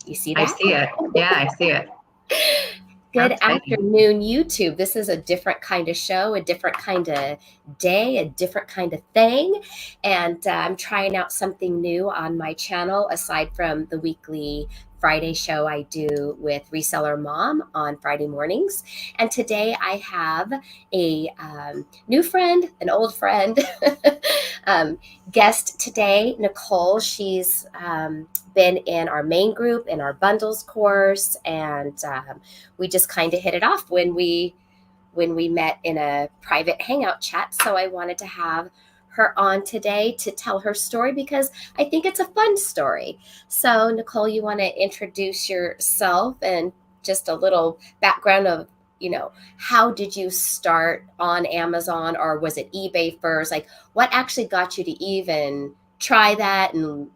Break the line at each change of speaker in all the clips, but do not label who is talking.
You see
I
that?
see it. Yeah, I see it.
Good afternoon, YouTube. This is a different kind of show, a different kind of day, a different kind of thing. And I'm trying out something new on my channel aside from the weekly Friday show I do with Reseller Mom on Friday mornings. And today I have a new friend, an old friend, guest today, Nicole. She's been in our main group, in our bundles course, and we just kind of hit it off when we met in a private hangout chat. So I wanted to have her on today to tell her story because I think it's a fun story. So Nicole, you want to introduce yourself and just a little background of, how did you start on Amazon, or was it eBay first? Like, what actually got you to even try that? And,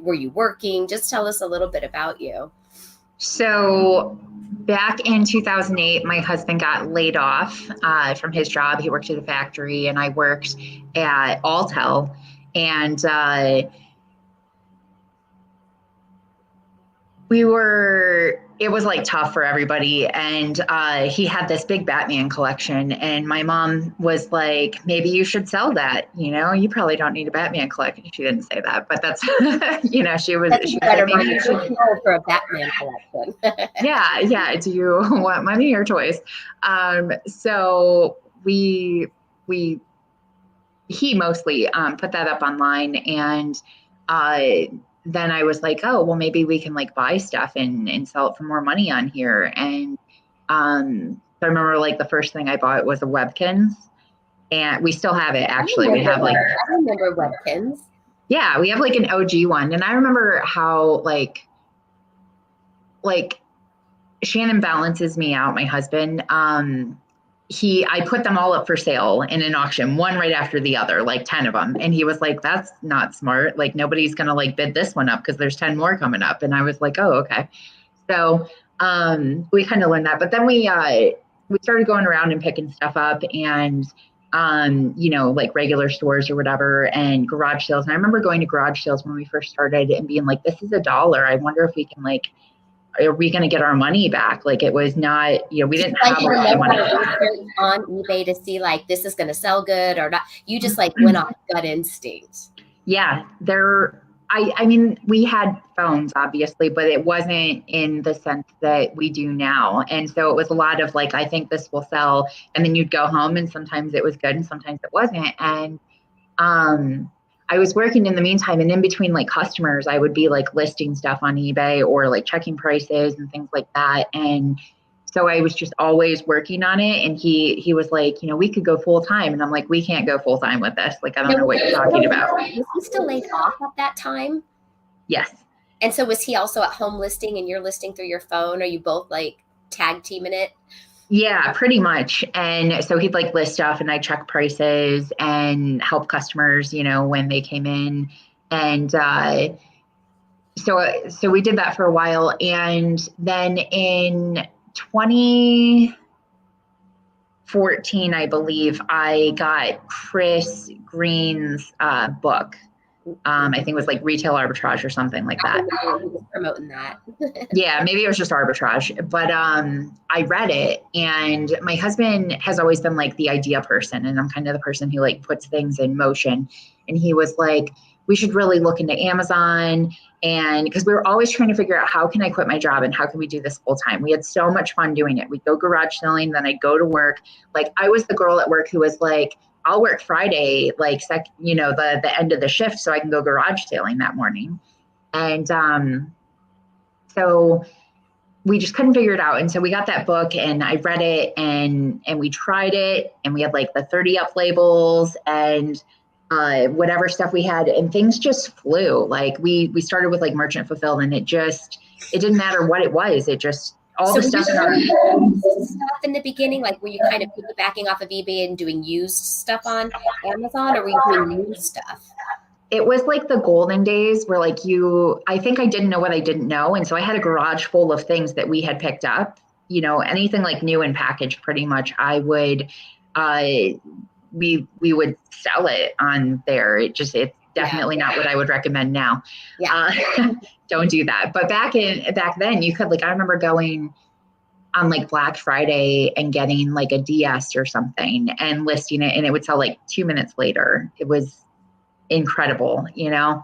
were you working? Just tell us a little bit about you.
So back in 2008, my husband got laid off from his job. He worked at a factory and I worked at Alltel. And it was like tough for everybody. And he had this big Batman collection. And my mom was like, maybe you should sell that. You probably don't need a Batman collection. She didn't say that, but that's, she was
better money you should for a Batman collection.
Yeah. Do you want money or toys? So he mostly put that up online, and then I was like, oh, well, maybe we can like buy stuff and sell it for more money on here. And so I remember like the first thing I bought was a Webkins, and we still have it actually.
I remember Webkins.
Yeah, we have like an OG one. And I remember how like Shannon balances me out, my husband. I put them all up for sale in an auction, one right after the other, like 10 of them. And he was like, that's not smart. Like nobody's going to like bid this one up because there's 10 more coming up. And I was like, oh, okay. So we kind of learned that. But then we started going around and picking stuff up, and like regular stores or whatever, and garage sales. And I remember going to garage sales when we first started and being like, this is $1. I wonder if we can are we going to get our money back? Like it was not, we didn't have a lot of money
on eBay to see like, this is going to sell good or not. You just like went off gut instinct.
Yeah. I mean, we had phones obviously, but it wasn't in the sense that we do now. And so it was a lot of like, I think this will sell. And then you'd go home and sometimes it was good and sometimes it wasn't. And, I was working in the meantime, and in between like customers, I would be like listing stuff on eBay or like checking prices and things like that. And so I was just always working on it. And he was like, we could go full time. And I'm like, we can't go full time with this. Like, I don't know what you're talking about.
Was he still laid off at that time?
Yes.
And so was he also at home listing and you're listing through your phone? Are you both like tag teaming it?
Yeah, pretty much. And so he'd like list stuff and I check prices and help customers, when they came in. And so we did that for a while. And then in 2014, I believe, I got Chris Green's book. I think it was like Retail Arbitrage or something like that.
He was promoting that.
Yeah, maybe it was just arbitrage, but I read it, and my husband has always been like the idea person, and I'm kind of the person who like puts things in motion. And he was like, we should really look into Amazon, and because we were always trying to figure out how can I quit my job and how can we do this full time. We had so much fun doing it. We'd go garage selling, then I'd go to work. Like I was the girl at work who was like, I'll work Friday, like the end of the shift so I can go garage sailing that morning. And so we just couldn't figure it out. And so we got that book and I read it and we tried it, and we had like the 30 up labels and whatever stuff we had, and things just flew. Like we started with like merchant fulfilled, and it didn't matter what it was. It just, all the stuff
in the beginning, like were you kind of piggybacking off of eBay and doing used stuff on Amazon, or were you doing new stuff?
It was like the golden days where like I think I didn't know what I didn't know. And so I had a garage full of things that we had picked up, anything like new and packaged pretty much. I would, we would sell it on there. definitely not what I would recommend now.
Yeah.
Don't do that. But back then you could, like, I remember going on like Black Friday and getting like a DS or something and listing it, and it would sell like 2 minutes later. It was incredible, you know?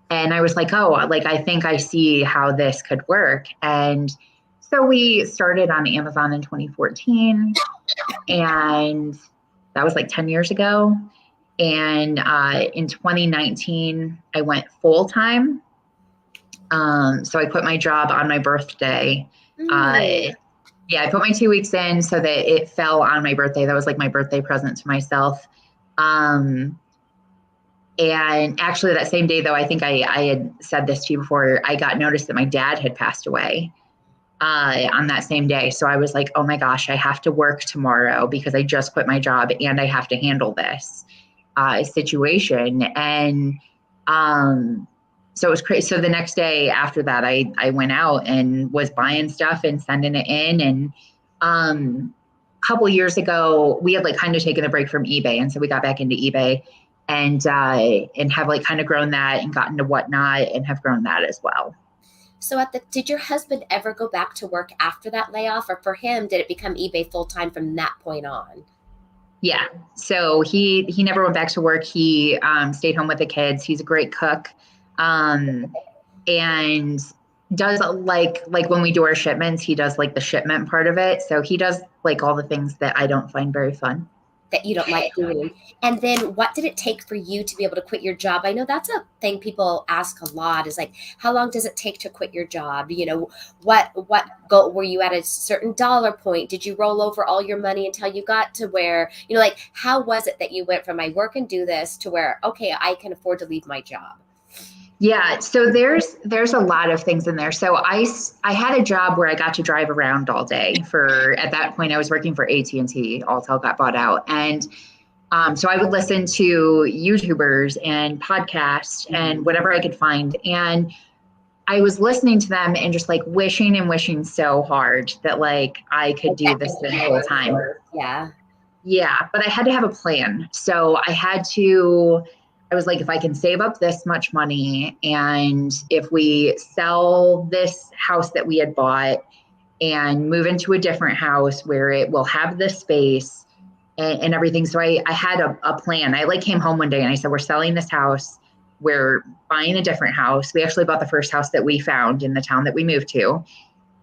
And I was like, oh, like, I think I see how this could work. And so we started on Amazon in 2014, and that was like 10 years ago. And in 2019, I went full time. So I quit my job on my birthday. Yeah, I put my 2 weeks in so that it fell on my birthday. That was like my birthday present to myself. And actually, that same day, though, I think I had said this to you before, I got notice that my dad had passed away on that same day. So I was like, oh my gosh, I have to work tomorrow because I just quit my job and I have to handle this situation. And so it was crazy. So the next day after that, I went out and was buying stuff and sending it in. And a couple of years ago, we had like kind of taken a break from eBay. And so we got back into eBay and have like kind of grown that and gotten to Whatnot and have grown that as well.
So did your husband ever go back to work after that layoff, or for him, did it become eBay full time from that point on?
Yeah. So he never went back to work. He stayed home with the kids. He's a great cook. And does like when we do our shipments, he does like the shipment part of it. So he does like all the things that I don't find very fun.
That you don't like doing. And then what did it take for you to be able to quit your job? I know that's a thing people ask a lot, is like, how long does it take to quit your job? You know, what goal, were you at a certain dollar point? Did you roll over all your money until you got to where, you know, like, how was it that you went from I work and do this to where, okay, I can afford to leave my job?
Yeah, so there's a lot of things in there. So I had a job where I got to drive around all day. At that point I was working for AT&T. Alltel got bought out, and so I would listen to YouTubers and podcasts and whatever I could find, and I was listening to them and just like wishing and wishing so hard that like I could do this thing full time. Yeah, but I had to have a plan. So I was like, if I can save up this much money, and if we sell this house that we had bought and move into a different house where it will have the space and everything. So I had a plan. I like came home one day and I said, we're selling this house. We're buying a different house. We actually bought the first house that we found in the town that we moved to,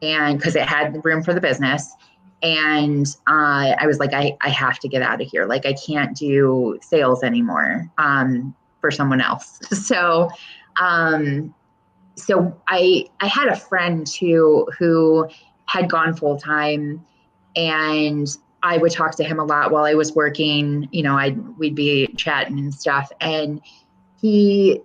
and because it had room for the business. And I was like, I have to get out of here. Like, I can't do sales anymore for someone else. So I had a friend who had gone full time, and I would talk to him a lot while I was working. You know, we'd be chatting and stuff, and he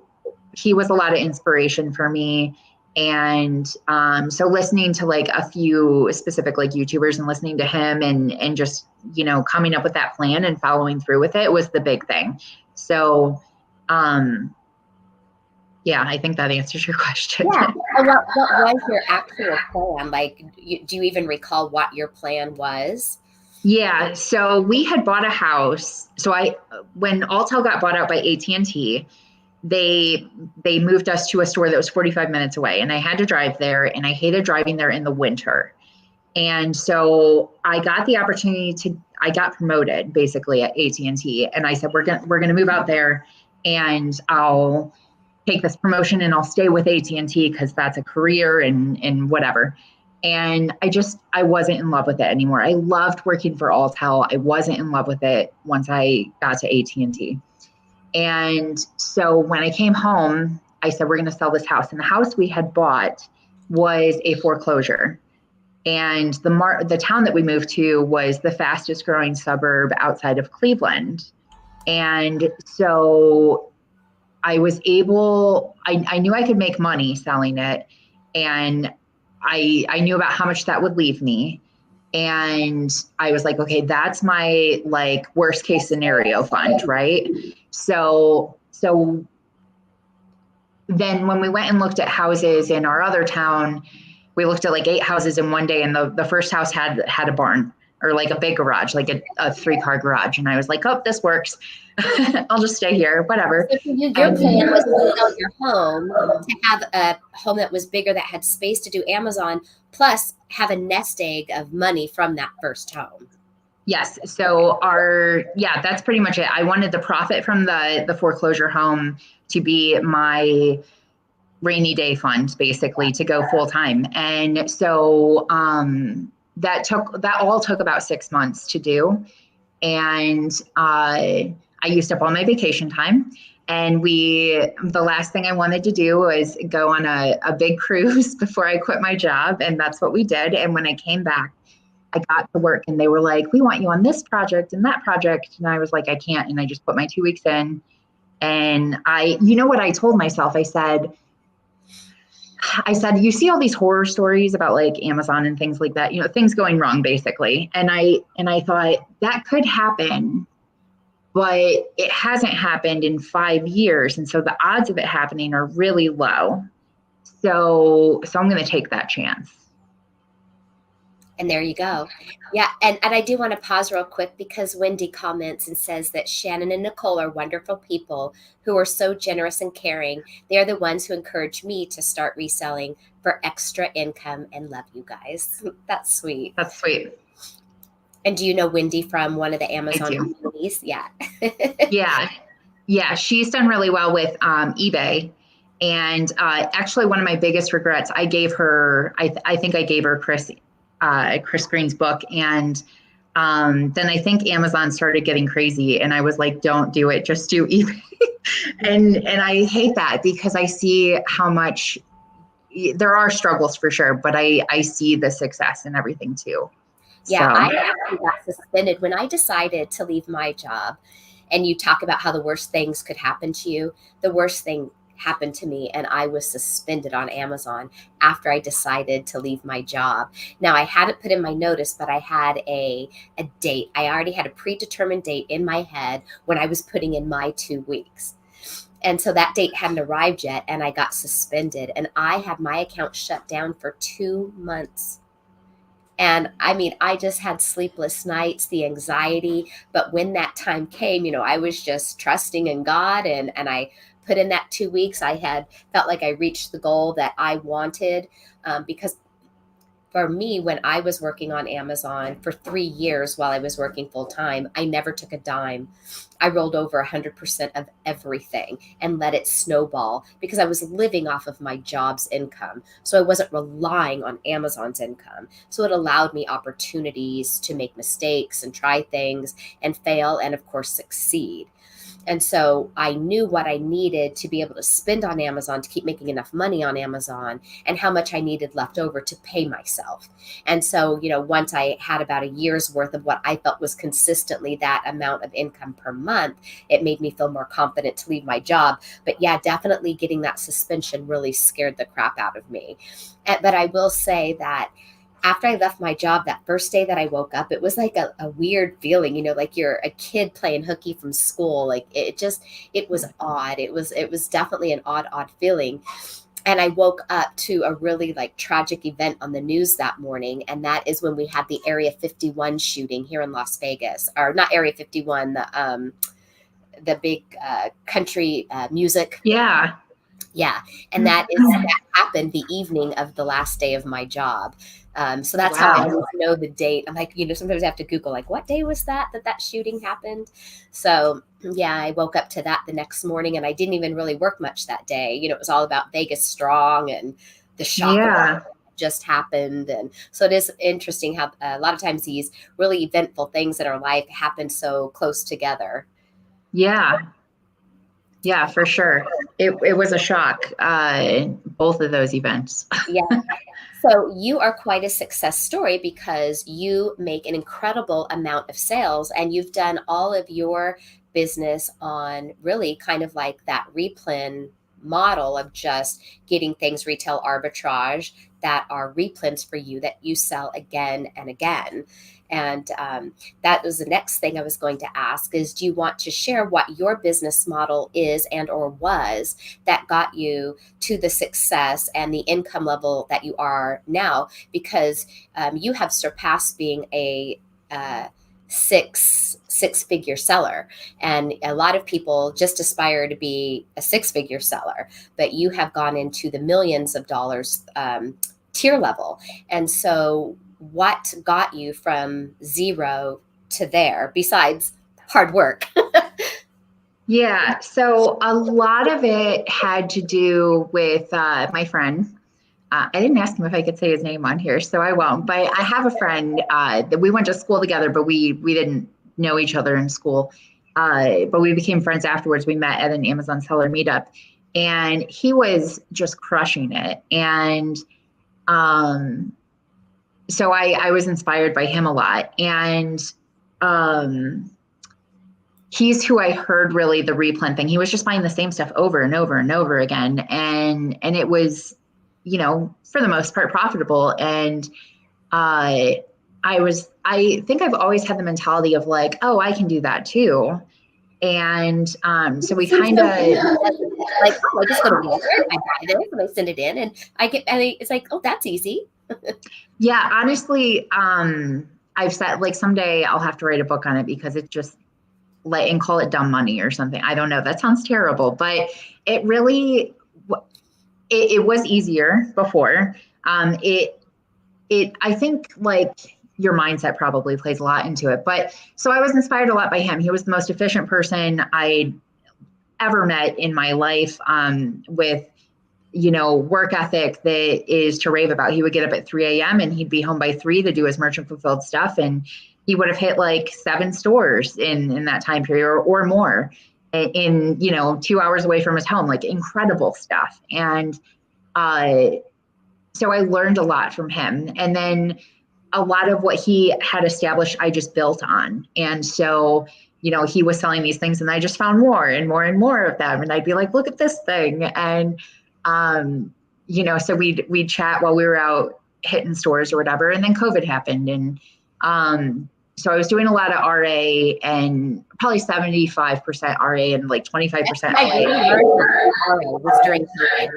was a lot of inspiration for me. And so listening to like a few specific like YouTubers and listening to him and just, you know, coming up with that plan and following through with it was the big thing. So yeah, I think that answers your question.
Yeah. What was your actual plan? Like, do you even recall what your plan was?
Yeah. So we had bought a house. So when Alltel got bought out by AT&T, they moved us to a store that was 45 minutes away, and I had to drive there, and I hated driving there in the winter. And so I got the opportunity I got promoted basically at AT&T, and I said, we're going to move out there, and I'll take this promotion and I'll stay with AT&T because that's a career and whatever. And I wasn't in love with it anymore. I loved working for Alltel. I wasn't in love with it once I got to AT&T. And so when I came home, I said, we're going to sell this house. And the house we had bought was a foreclosure. And the town that we moved to was the fastest growing suburb outside of Cleveland. And so I was I knew I could make money selling it. And I knew about how much that would leave me. And I was like, okay, that's my like worst case scenario fund, right? So then when we went and looked at houses in our other town, we looked at like 8 houses in one day, and the first house had a barn. or like a big garage, like a 3-car garage. And I was like, oh, this works. I'll just stay here, whatever.
So for you, your plan was to sell your home, to have a home that was bigger, that had space to do Amazon, plus have a nest egg of money from that first home.
Yes. So that's pretty much it. I wanted the profit from the foreclosure home to be my rainy day fund, basically, to go full time. And so that all took about 6 months to do. And I used up all my vacation time. And the last thing I wanted to do was go on a big cruise before I quit my job. And that's what we did. And when I came back, I got to work and they were like, we want you on this project and that project. And I was like, I can't. And I just put my 2 weeks in. And you know what I told myself? I said, you see all these horror stories about like Amazon and things like that, things going wrong basically. And I thought that could happen, but it hasn't happened in 5 years. And so the odds of it happening are really low. So I'm going to take that chance.
And there you go. Yeah. And I do want to pause real quick because Wendy comments and says that Shannon and Nicole are wonderful people who are so generous and caring. They are the ones who encouraged me to start reselling for extra income, and love you guys. That's sweet.
That's sweet.
And do you know Wendy from one of the Amazon companies? Yeah.
Yeah. She's done really well with eBay. And actually one of my biggest regrets, I gave her, I think I gave her Chris Green's book. And then I think Amazon started getting crazy and I was like, don't do it, just do eBay. and I hate that because I see how much there are struggles for sure, but I see the success and everything too.
Yeah, so. I actually got suspended when I decided to leave my job. And you talk about how the worst things could happen to you. The worst thing happened to me, and I was suspended on Amazon after I decided to leave my job. Now, I hadn't put in my notice, but I had a date. I already had a predetermined date in my head when I was putting in my 2 weeks. And so that date hadn't arrived yet, and I got suspended. And I had my account shut down for 2 months. And I mean, I just had sleepless nights, the anxiety. But when that time came, I was just trusting in God, and I put in that 2 weeks. I had felt like I reached the goal that I wanted, because for me, when I was working on Amazon for 3 years while I was working full time, I never took a dime. I rolled over 100% of everything and let it snowball because I was living off of my job's income. So I wasn't relying on Amazon's income. So it allowed me opportunities to make mistakes and try things and fail and, of course, succeed. And so I knew what I needed to be able to spend on Amazon to keep making enough money on Amazon, and how much I needed left over to pay myself. And so, once I had about a year's worth of what I felt was consistently that amount of income per month, it made me feel more confident to leave my job. But yeah, definitely getting that suspension really scared the crap out of me. But I will say that after I left my job, that first day that I woke up, it was like a weird feeling, like you're a kid playing hooky from school. Like it was odd. It was definitely an odd feeling. And I woke up to a really like tragic event on the news that morning. And that is when we had the Area 51 shooting here in Las Vegas, or not Area 51, the big country music.
Yeah.
Yeah. And that happened the evening of the last day of my job. So that's how I know the date. I'm like, sometimes I have to Google, like, what day was that shooting happened? So yeah, I woke up to that the next morning, and I didn't even really work much that day. It was all about Vegas Strong and the shock just happened. And so it is interesting how a lot of times these really eventful things in our life happen so close together.
Yeah, for sure. It was a shock, both of those events.
Yeah. So you are quite a success story because you make an incredible amount of sales, and you've done all of your business on really kind of like that replen model of just getting things retail arbitrage that are replens for you that you sell again and again. And that was the next thing I was going to ask is, do you want to share what your business model is and or was that got you to the success and the income level that you are now? Because you have surpassed being a a six-figure seller, and a lot of people just aspire to be a six-figure seller, but you have gone into the millions of dollars tier level. And so what got you from zero to there besides hard work?
Yeah. So a lot of it had to do with my friend. I didn't ask him if I could say his name on here, so I won't. But I have a friend that we went to school together, but we didn't know each other in school. But we became friends afterwards. We met at an Amazon seller meetup, and he was just crushing it. And so I was inspired by him a lot. And he's who I heard really the replen thing. He was just buying the same stuff over and over and over again. And it was, for the most part profitable. And I think I've always had the mentality of like, oh, I can do that too. And so we kind of
like, oh, I just go to Walmart, I buy this and I send it in and it's like, oh, that's easy.
Yeah, honestly, I've said like someday I'll have to write a book on it because it just and call it dumb money or something. I don't know. That sounds terrible, but it really, it was easier before. I think like your mindset probably plays a lot into it, but so I was inspired a lot by him. He was the most efficient person I'd ever met in my life, with, work ethic that is to rave about. He would get up at 3 a.m. and he'd be home by 3 to do his merchant fulfilled stuff. And he would have hit like 7 stores in that time period or more in 2 hours away from his home, like incredible stuff. And so I learned a lot from him. And then a lot of what he had established, I just built on. And so, he was selling these things and I just found more and more and more of them. And I'd be like, look at this thing. And, so we'd chat while we were out hitting stores or whatever. And then COVID happened. And, so I was doing a lot of RA and probably 75% RA and like 25% OA.
Was during COVID.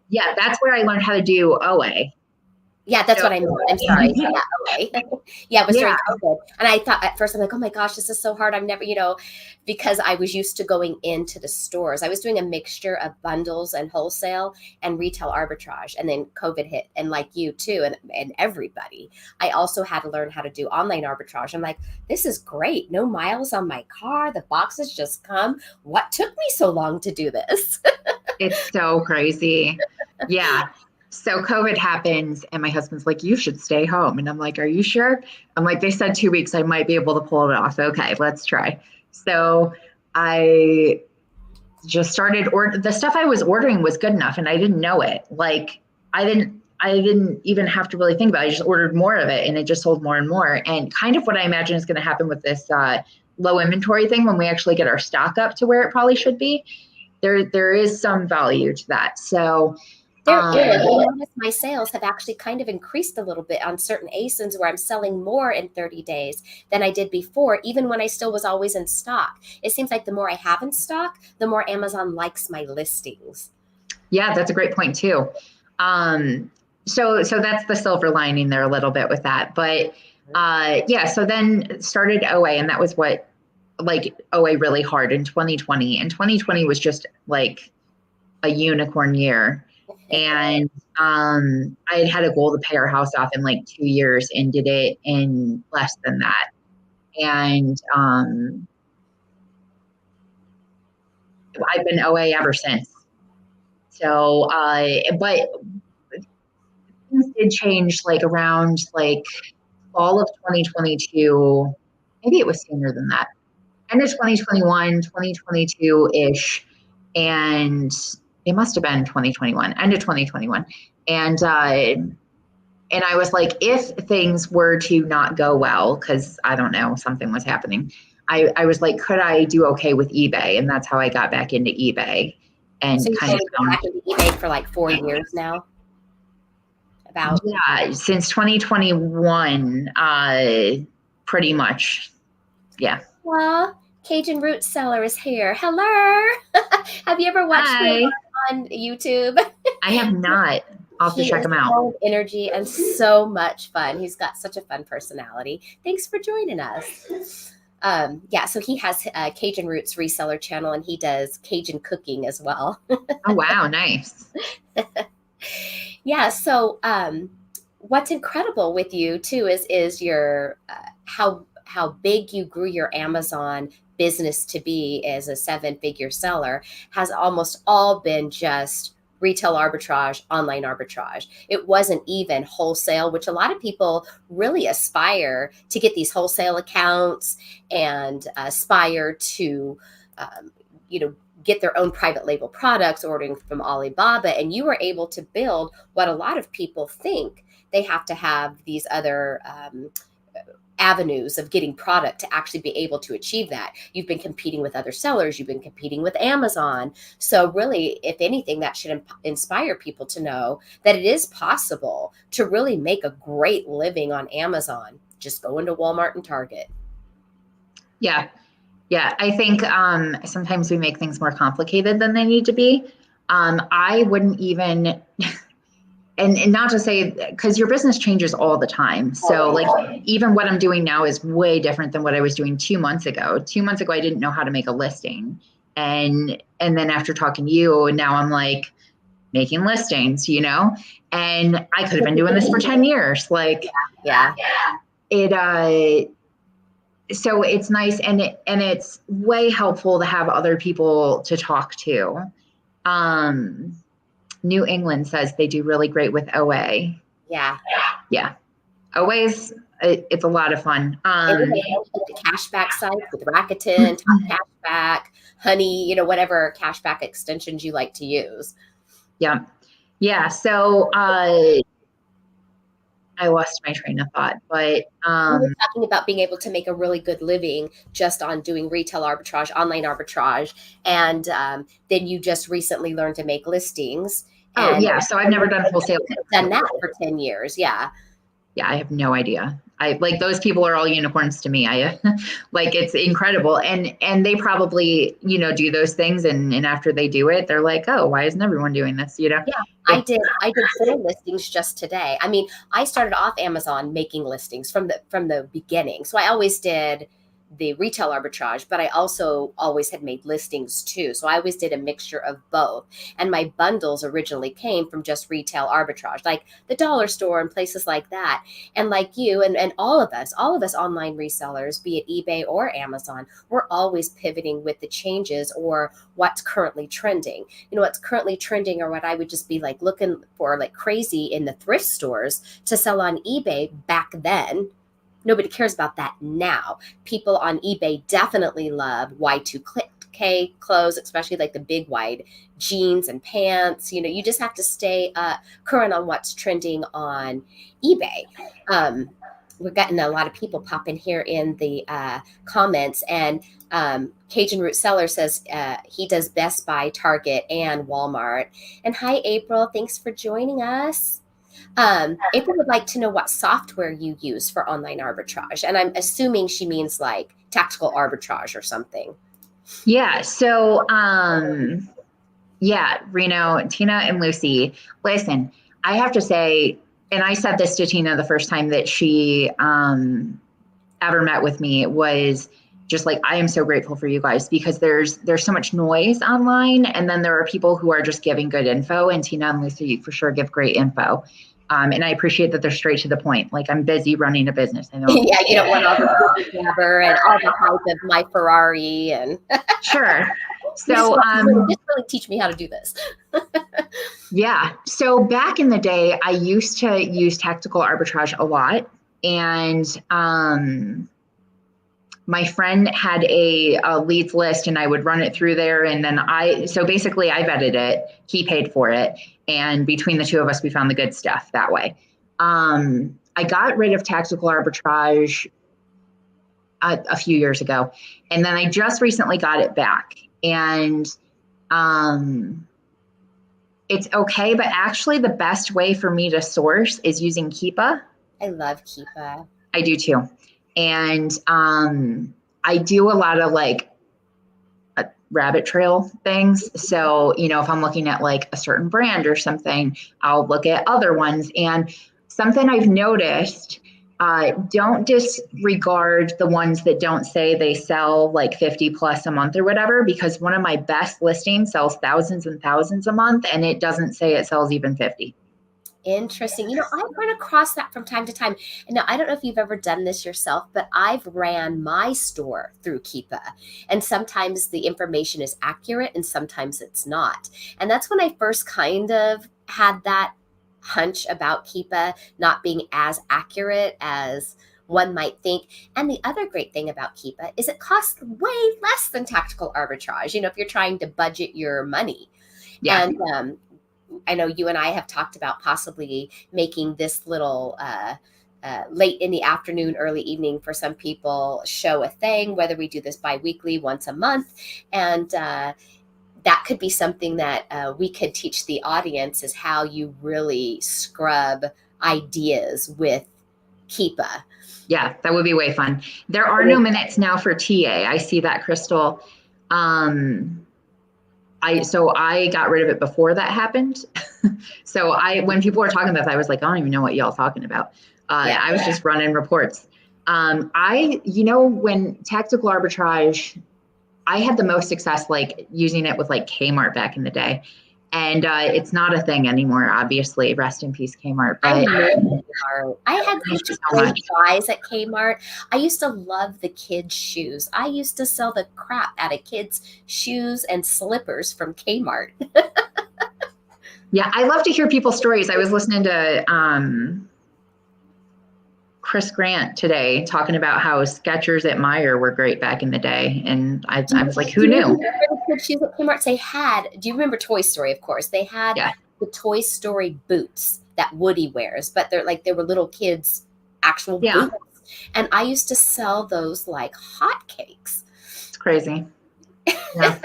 Yeah, that's where I learned how to do OA.
Yeah, that's what I meant. I'm sorry. Yeah, okay. Yeah, it was during COVID. And I thought at first, I'm like, oh my gosh, this is so hard. I've never, because I was used to going into the stores. I was doing a mixture of bundles and wholesale and retail arbitrage. And then COVID hit. And like you too, and everybody, I also had to learn how to do online arbitrage. I'm like, this is great. No miles on my car. The boxes just come. What took me so long to do this?
It's so crazy. Yeah. So COVID happens and my husband's like, you should stay home. And I'm like, are you sure? I'm like, they said 2 weeks, I might be able to pull it off. Okay, let's try. So I just started the stuff I was ordering was good enough and I didn't know it. Like I didn't even have to really think about it. I just ordered more of it and it just sold more and more. And kind of what I imagine is going to happen with this low inventory thing when we actually get our stock up to where it probably should be. There is some value to that. So
there is. I noticed my sales have actually kind of increased a little bit on certain ASINs where I'm selling more in 30 days than I did before, even when I still was always in stock. It seems like the more I have in stock, the more Amazon likes my listings.
Yeah, that's a great point too. So that's the silver lining there a little bit with that. But yeah, so then started OA, and that was what like OA really hard in 2020. And 2020 was just like a unicorn year. And I had a goal to pay our house off in like 2 years and did it in less than that. And I've been OA ever since. So, but things did change like around like fall of 2022. Maybe it was sooner than that. End of 2021, 2022-ish. And it must have been 2021, end of 2021. And I was like, if things were to not go well, because I don't know, something was happening. I was like, could I do okay with eBay? And that's how I got back into eBay. And
so
kind of
been back into eBay for like 4 years now. About
since 2021, pretty much. Yeah.
Well, Cajun Root Seller is here. Hello. Have you ever watched
Hi.
on YouTube?
I have not. I'll have to
He
check
is
him out.
full of energy and so much fun. He's got such a fun personality. Thanks for joining us. Yeah, so he has Cajun Roots Reseller channel, and he does Cajun cooking as well.
Oh, wow. Nice.
Yeah, so what's incredible with you too is your how big you grew your Amazon business to be as a seven-figure seller has almost all been just retail arbitrage, online arbitrage. It wasn't even wholesale, which a lot of people really aspire to get these wholesale accounts and aspire to you know, get their own private label products ordering from Alibaba, and you were able to build what a lot of people think they have to have these other avenues of getting product to actually be able to achieve that. You've been competing with other sellers, you've been competing with Amazon. So really, if anything, that should inspire people to know that it is possible to really make a great living on Amazon. Just go into Walmart and Target.
Yeah. Yeah. I think sometimes we make things more complicated than they need to be. I wouldn't even, and not to say, because your business changes all the time. So like even what I'm doing now is way different than what I was doing 2 months ago. 2 months ago, I didn't know how to make a listing. And then after talking to you, now I'm like making listings, and I could have been doing this for 10 years. Like,
Yeah.
So it's nice, and it's way helpful to have other people to talk to. New England says they do really great with OA.
Yeah.
Yeah. OA's, it's a lot of fun.
The cashback sites with Rakuten, Top Cashback, Honey, whatever cashback extensions you like to use.
Yeah. Yeah. So I lost my train of thought, but
we were talking about being able to make a really good living just on doing retail arbitrage, online arbitrage, and then you just recently learned to make listings.
Oh yeah, so I've never done wholesale.
Done that for 10 years, yeah.
Yeah, I have no idea. I like those people are all unicorns to me. I like it's incredible, and they probably do those things, and after they do it, they're like, oh, why isn't everyone doing this?
Yeah, I did 4 listings just today. I mean, I started off Amazon making listings from the beginning, so I always did the retail arbitrage, but I also always had made listings too. So I always did a mixture of both. And my bundles originally came from just retail arbitrage, like the dollar store and places like that. And like you and all of us online resellers, be it eBay or Amazon, we're always pivoting with the changes or what's currently trending. What's currently trending, or what I would just be like looking for like crazy in the thrift stores to sell on eBay back then. Nobody cares about that now. People on eBay definitely love Y2K clothes, especially like the big wide jeans and pants. You just have to stay current on what's trending on eBay. We're getting a lot of people pop in here in the comments, and Cajun Root Seller says he does Best Buy, Target, and Walmart. And hi, April. Thanks for joining us. April would like to know what software you use for online arbitrage. And I'm assuming she means like tactical arbitrage or something.
Yeah. So, Reno, Tina, and Lucy, listen, I have to say, and I said this to Tina the first time that she ever met with me, was just like, I am so grateful for you guys, because there's so much noise online, and then there are people who are just giving good info, and Tina and Lucy for sure give great info. And I appreciate that they're straight to the point. Like, I'm busy running a business. I know.
Yeah, you don't want all the jabber and all the hype of my Ferrari and
sure. So
just really teach me how to do this.
Yeah. So back in the day, I used to use tactical arbitrage a lot, and my friend had a leads list, and I would run it through there. And then so basically I vetted it, he paid for it. And between the two of us, we found the good stuff that way. I got rid of tactical arbitrage a few years ago. And then I just recently got it back. And it's okay, but actually the best way for me to source is using Keepa.
I love Keepa.
I do too. And I do a lot of like rabbit trail things. So, if I'm looking at like a certain brand or something, I'll look at other ones. And something I've noticed, don't disregard the ones that don't say they sell like 50 plus a month or whatever, because one of my best listings sells thousands and thousands a month and it doesn't say it sells even 50.
Interesting. I run across that from time to time. And now I don't know if you've ever done this yourself, but I've ran my store through Keepa. And sometimes the information is accurate and sometimes it's not. And that's when I first kind of had that hunch about Keepa not being as accurate as one might think. And the other great thing about Keepa is it costs way less than tactical arbitrage, if you're trying to budget your money.
Yeah.
And I know you and I have talked about possibly making this little late in the afternoon, early evening for some people show a thing, whether we do this bi-weekly, once a month. And that could be something that we could teach the audience, is how you really scrub ideas with Keepa.
Yeah, that would be way fun. There are no minutes now for TA. I see that, Crystal. So I got rid of it before that happened. So when people were talking about that, I was like, I don't even know what y'all talking about. I was just running reports. When tactical arbitrage, I had the most success like using it with like Kmart back in the day. And it's not a thing anymore, obviously. Rest in peace, Kmart. But
I had such great buys at Kmart. I used to love the kids' shoes. I used to sell the crap out of kids' shoes and slippers from Kmart.
Yeah, I love to hear people's stories. I was listening to Chris Grant today talking about how Skechers at Meijer were great back in the day. And I was like, who knew?
The kids' shoes at Kmart, do you remember Toy Story, of course? They had the Toy Story boots that Woody wears, but they were little kids' actual boots. And I used to sell those like hotcakes.
It's crazy. Yeah.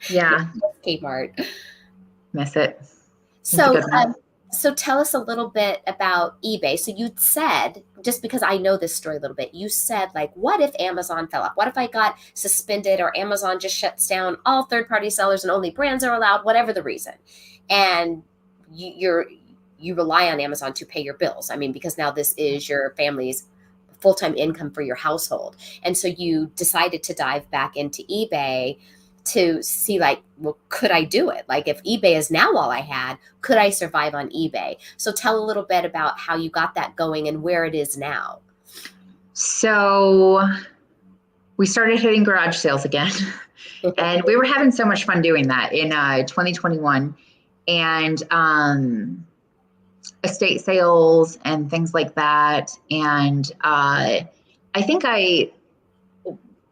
Yeah.
Kmart.
Miss it.
So tell us a little bit about eBay. So you said, just because I know this story a little bit, you said like, what if Amazon fell off? What if I got suspended or Amazon just shuts down all third-party sellers and only brands are allowed, whatever the reason? And you rely on Amazon to pay your bills. I mean, because now this is your family's full-time income for your household. And so you decided to dive back into eBay to see like, well, could I do it? Like if eBay is now all I had, could I survive on eBay? So tell a little bit about how you got that going and where it is now.
So we started hitting garage sales again and we were having so much fun doing that in 2021 and estate sales and things like that. And I think I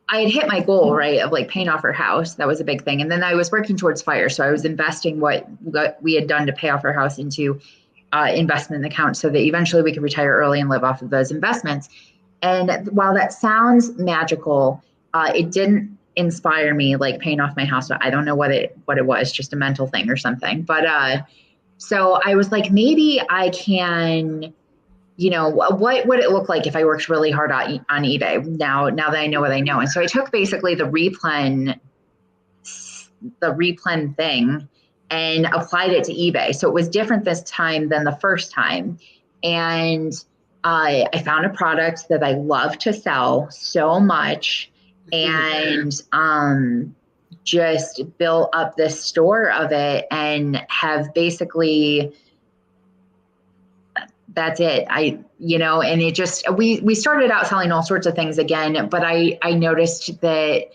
had hit my goal, right, of like paying off our house. That was a big thing. And then I was working towards FIRE. So I was investing what we had done to pay off our house into investment accounts so that eventually we could retire early and live off of those investments. And while that sounds magical, it didn't inspire me like paying off my house. I don't know what it was, just a mental thing or something. But so I was like, maybe I can, what would it look like if I worked really hard on eBay now that I know what I know? And so I took basically the replen thing and applied it to eBay. So it was different this time than the first time. And I found a product that I love to sell so much and just built up this store of it and have basically, that's it. And it just, we started out selling all sorts of things again, but I noticed that,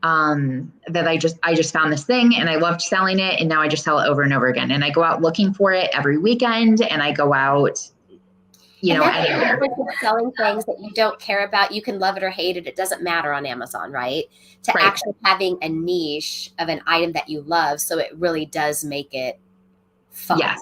that I just found this thing and I loved selling it. And now I just sell it over and over again. And I go out looking for it every weekend and I go out, anywhere.
Selling things that you don't care about, you can love it or hate it. It doesn't matter on Amazon, right?
Right.
Actually having a niche of an item that you love. So it really does make it fun.
Yes.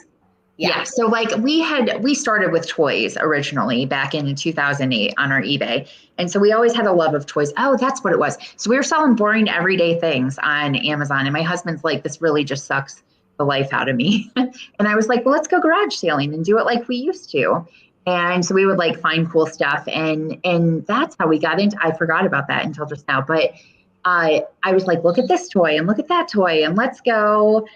Yeah. So like we started with toys originally back in 2008 on our eBay. And so we always had a love of toys. Oh, that's what it was. So we were selling boring everyday things on Amazon. And my husband's like, this really just sucks the life out of me. And I was like, well, let's go garage sailing and do it like we used to. And so we would like find cool stuff. And that's how we got into, I forgot about that until just now, but I was like, look at this toy and look at that toy and let's go,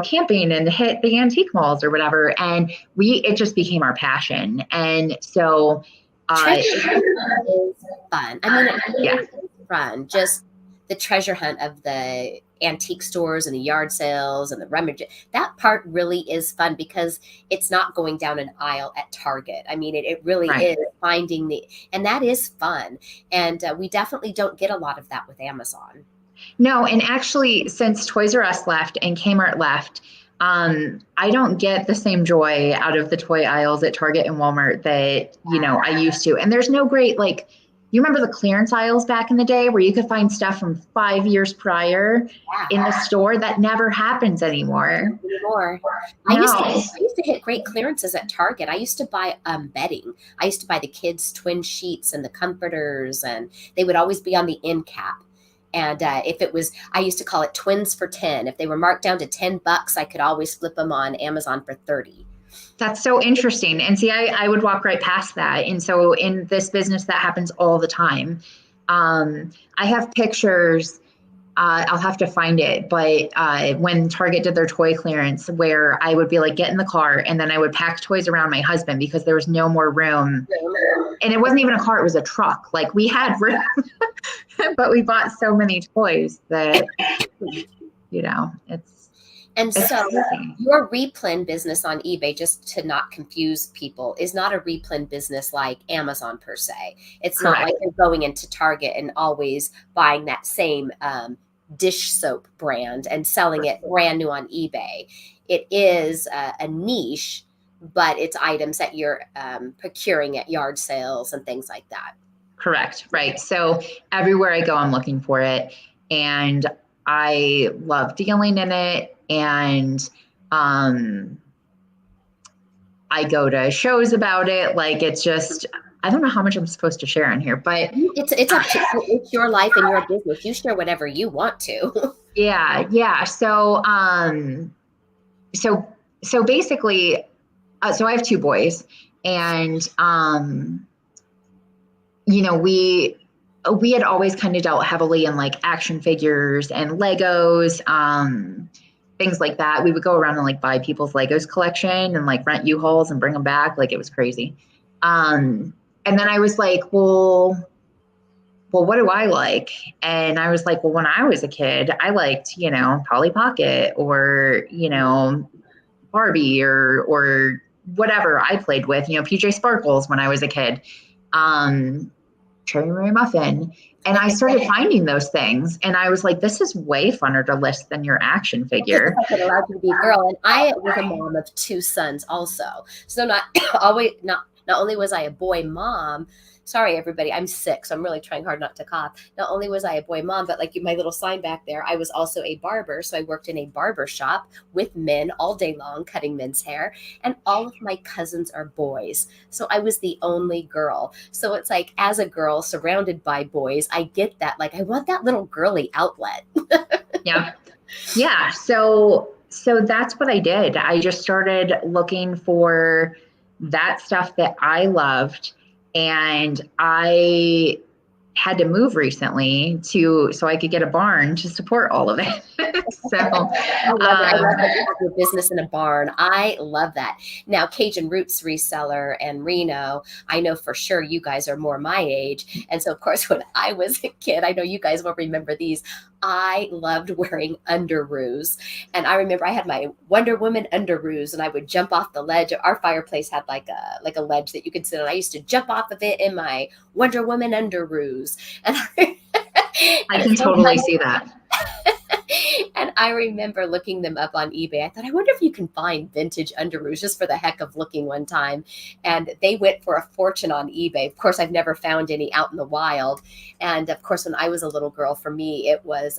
camping and hit the antique malls or whatever. And it just became our passion. And so,
treasure hunt is fun. I mean, it
yeah,
really is fun. Just the treasure hunt of the antique stores and the yard sales and the rummage. That part really is fun because it's not going down an aisle at Target. I mean, it really
right.
is finding and that is fun. And we definitely don't get a lot of that with Amazon.
No, and actually, since Toys R Us left and Kmart left, I don't get the same joy out of the toy aisles at Target and Walmart that, I used to. And there's no great, like, you remember the clearance aisles back in the day where you could find stuff from 5 years prior in the store? That never happens anymore.
Anymore. I
No.
used to hit great clearances at Target. I used to buy bedding. I used to buy the kids' twin sheets and the comforters, and they would always be on the end cap. And if it was, I used to call it twins for 10. If they were marked down to $10, I could always flip them on Amazon for 30.
That's so interesting. And see, I would walk right past that. And so in this business, that happens all the time. I have pictures. I'll have to find it. But when Target did their toy clearance, where I would be like, get in the car, and then I would pack toys around my husband because there was no more room. And it wasn't even a car, it was a truck. Like, we had room, but we bought so many toys that, it's
so
crazy.
your replen business on eBay, just to not confuse people, is not a replen business like Amazon per se. It's
Correct.
not like you're going into Target and always buying that same dish soap brand and selling it brand new on eBay. It is a niche, but it's items that you're procuring at yard sales and things like that.
Correct. Right. So everywhere I go, I'm looking for it. And I love dealing in it. And I go to shows about it. Like, it's just, I don't know how much I'm supposed to share on here, but
it's up to you. It's your life and your business. You share whatever you want to.
yeah. So basically, so I have two boys, and we had always kind of dealt heavily in like action figures and Legos, things like that. We would go around and like buy people's Legos collection and like rent U-Hauls and bring them back. Like, it was crazy. And then I was like, well, what do I like? And I was like, well, when I was a kid, I liked, Polly Pocket or, Barbie or whatever I played with, PJ Sparkles when I was a kid, Cherry Mary Muffin. And I started finding those things, and I was like, this is way funner to list than your action figure.
It allowed you to be a girl. And I was a mom of two sons also. So not only was I a boy mom, sorry, everybody, I'm sick, so I'm really trying hard not to cough. Not only was I a boy mom, but like my little sign back there, I was also a barber. So I worked in a barber shop with men all day long, cutting men's hair. And all of my cousins are boys. So I was the only girl. So it's like, as a girl surrounded by boys, I get that. Like, I want that little girly outlet.
Yeah. So that's what I did. I just started looking for that stuff that I loved. And I had to move recently so I could get a barn to support all of it. So
I love it. I love that you have your business in a barn. I love that. Now, Cajun Roots Reseller and Reno, I know for sure you guys are more my age. And so, of course, when I was a kid, I know you guys will remember these. I loved wearing underoos. And I remember I had my Wonder Woman underoos, and I would jump off the ledge. Our fireplace had like a ledge that you could sit on. I used to jump off of it in my Wonder Woman underoos. And
I can totally see that.
And I remember looking them up on eBay. I thought, I wonder if you can find vintage underoos just for the heck of looking one time. And they went for a fortune on eBay. Of course, I've never found any out in the wild. And of course, when I was a little girl, for me, it was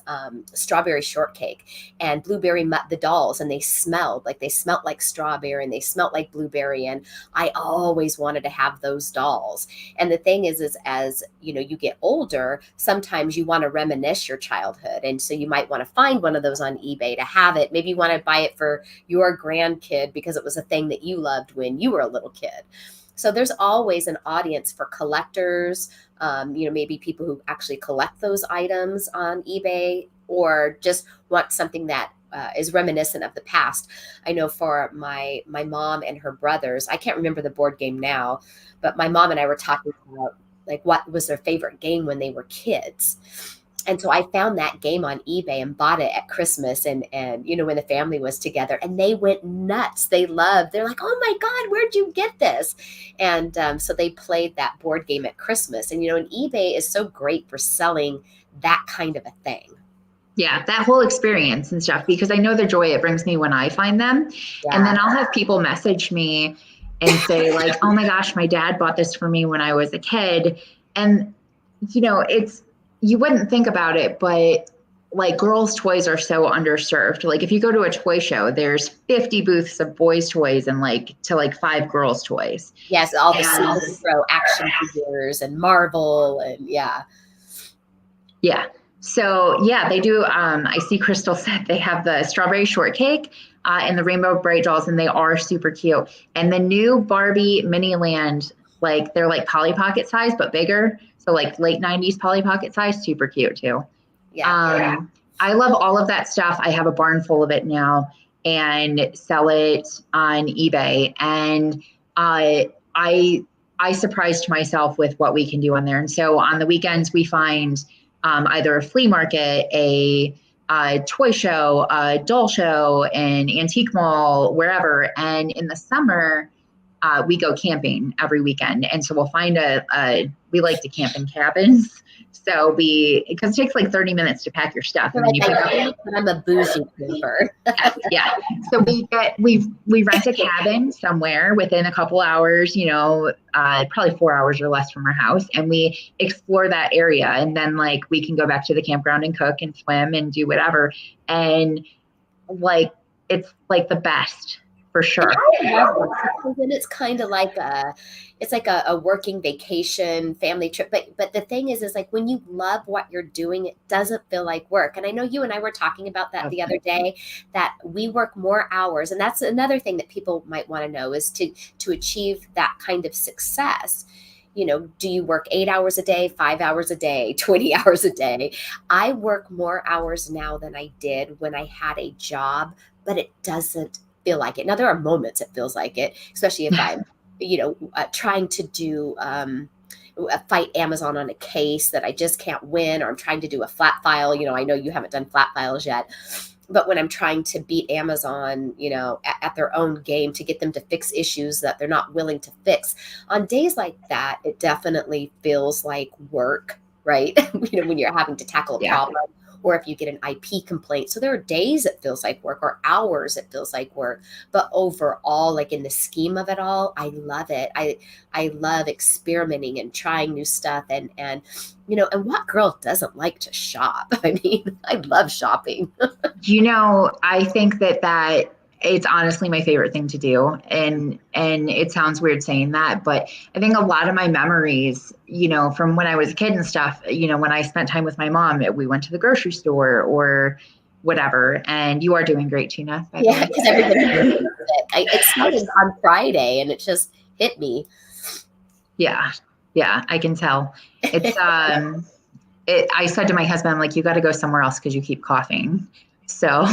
strawberry shortcake and blueberry the dolls. And they smelled like strawberry and they smelled like blueberry. And I always wanted to have those dolls. And the thing is as you get older, sometimes you want to reminisce your childhood. And so you might want to find one of those on eBay to have it. Maybe you want to buy it for your grandkid because it was a thing that you loved when you were a little kid. So there's always an audience for collectors, maybe people who actually collect those items on eBay or just want something that is reminiscent of the past. I know for my mom and her brothers, I can't remember the board game now, but my mom and I were talking about like what was their favorite game when they were kids. And so I found that game on eBay and bought it at Christmas and when the family was together, and they went nuts. They're like, oh my God, where'd you get this? And so they played that board game at Christmas. And, and eBay is so great for selling that kind of a thing.
Yeah, that whole experience and stuff, because I know the joy it brings me when I find them. Yeah. And then I'll have people message me and say like, oh my gosh, my dad bought this for me when I was a kid. And, you wouldn't think about it, but like girls' toys are so underserved. Like if you go to a toy show, there's 50 booths of boys' toys and like 5 girls' toys.
Yes, all the superhero action figures and Marvel and yeah.
Yeah. So yeah, they do. I see Crystal said they have the strawberry shortcake and the rainbow bright dolls, and they are super cute. And the new Barbie Miniland, like they're like Polly Pocket size, but bigger. So like late 90s Polly Pocket size, super cute too. Yeah. I love all of that stuff. I have a barn full of it now and sell it on eBay. And I surprised myself with what we can do on there. And so on the weekends we find either a flea market, a toy show, a doll show, an antique mall, wherever. And in the summer, we go camping every weekend. And so we'll find we like to camp in cabins. So because it takes like 30 minutes to pack your stuff. And then
I'm a bougie camper.
Yeah. So we rent a cabin somewhere within a couple hours, probably 4 hours or less from our house. And we explore that area. And then like we can go back to the campground and cook and swim and do whatever. And like, it's like the best. For sure.
I love it. And it's kind of like a working vacation family trip. But the thing is like when you love what you're doing, it doesn't feel like work. And I know you and I were talking about that the other day, that we work more hours. And that's another thing that people might want to know is to achieve that kind of success. Do you work 8 hours a day, 5 hours a day, 20 hours a day? I work more hours now than I did when I had a job, but it doesn't feel like it. Now there are moments it feels like it, especially if I'm, trying to do fight Amazon on a case that I just can't win, or I'm trying to do a flat file. I know you haven't done flat files yet, but when I'm trying to beat Amazon, at their own game to get them to fix issues that they're not willing to fix, on days like that, it definitely feels like work, right? When you're having to tackle a problem. Or if you get an IP complaint. So there are days it feels like work, or hours it feels like work. But overall, like in the scheme of it all, I love it. I love experimenting and trying new stuff. And and what girl doesn't like to shop? I mean, I love shopping.
I think that it's honestly my favorite thing to do. And it sounds weird saying that, but I think a lot of my memories, from when I was a kid and stuff, when I spent time with my mom, we went to the grocery store or whatever. And you are doing great, Tina.
Yeah, because everybody it started on Friday and it just hit me.
Yeah, I can tell. It's I said to my husband, I'm like, you got to go somewhere else because you keep coughing. So I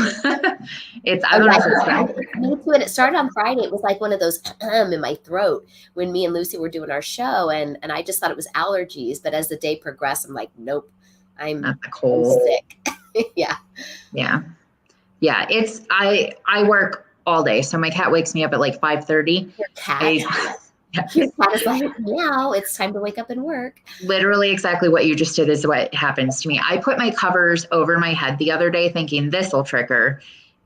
don't know if it's
me too. And it started on Friday. It was like one of those in my throat when me and Lucy were doing our show, and I just thought it was allergies. But as the day progressed, I'm like, nope, I'm sick. Yeah.
It's I work all day, so my cat wakes me up at like 5:30.
Your cat. Your cat is like, meow, it's time to wake up and work.
Literally exactly what you just did is what happens to me. I put my covers over my head the other day thinking this will trick her.